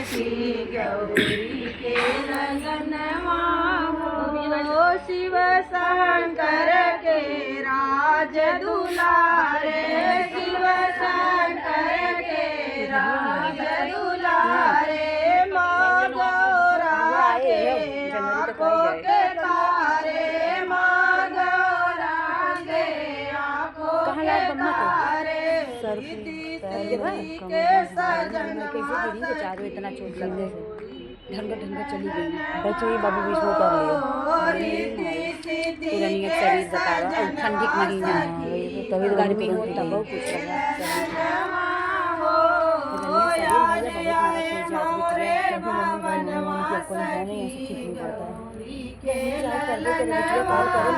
सखी गौरी के ललनवा हो शिव शंकर के राज दुलारे शिव शंकर के राज दुलारे माँ गौरा के आँखों के तारे माँ गौरा के आँखों के तारे के सजन चारों इतना चोट लगने से ढंग चली गई बच्चे ही बाबू बीच में उतर लिए पूरा नियत शरीर बता रहा और ठंडी के महीना है तभी तो गाड़ी पे होता बहुत कुछ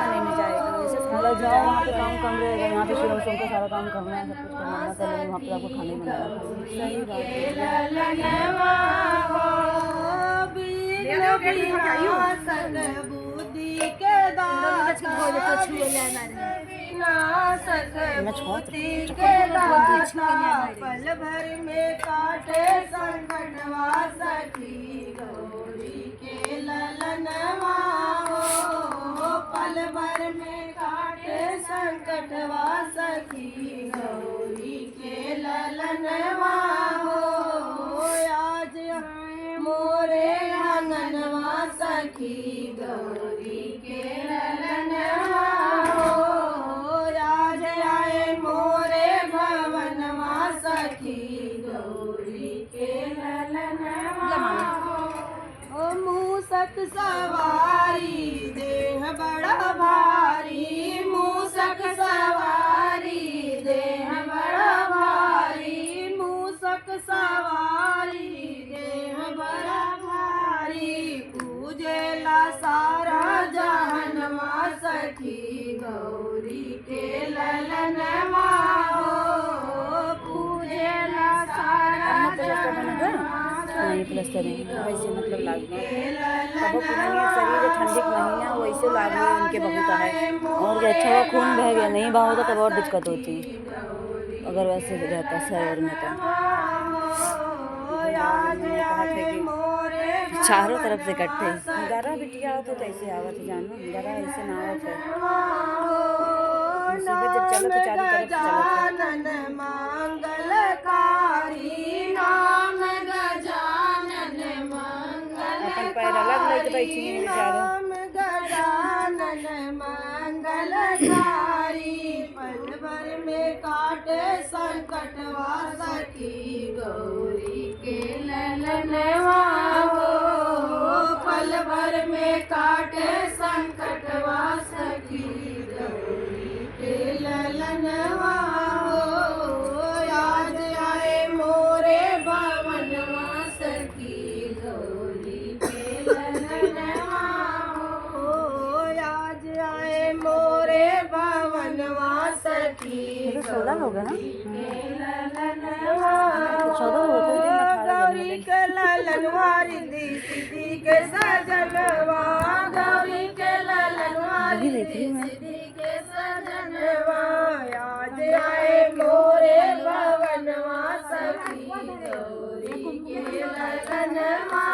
मतलब जाओ वहाँ पे काम कम रहेगा यहाँ पे शुरू से उनका सारा काम करना है सब कुछ करना है पहले वहाँ पे आपको खाने में सही पल भर में काटे संकटवा सखी गौरी के ललनवा हो पल भर में काटे संकटवा सखी गौरी के ललनवा हो आज मोरे आंगनवा सखी गौरी के ललनवा हो आज आए मोरे भवनवा सखी गौरी के ललनवा ओ मूसक सवारी देह बड़ा भारी मूसक सवारी देह बड़ा भारी मूसक सवारी देह बड़ा भारी पूजेला सारा जहनवा सखी गौरी के ललनवा हो पूजेला सारा नहीं प्लस्तर नहीं वैसे मतलब लागू तब वो पुरानी शरीर ठंडी के महीना वैसे लागू उनके बहुत है और अच्छा वो खून बह गया नहीं बहा होता तब और दिक्कत होती अगर वैसे रहता शरीर में तो कहा थे कि चारों तरफ से इकट्ठे गरा बिटिया आवत हो तो ऐसे आवत जानो गरा ऐसे ना आवत है मुसीबत जब चलो तो चारों तरफ चलत है मंगलकारी नाम अपन पैर अलग लेके बैठी हैं बेचारे गजानन मंगलकारी पल भर में काटे संकटवा सखी गौरी के ललनवा हो पल भर में काटे संकटवा सखी गौरी के ललनवा हो आज आए मोरे भवनवा सखी गौरी के ललनवा हो आज आए मोरे भवनवा सखी 16 हो गया ना 14 हो गौरी के ललनवा रिद्धि सिद्धि के सजनवा गौरी के ललनवा रिद्धि सिद्धि के सजनवा आज आए मोरे भवनवा सखी गौरी के ललनवा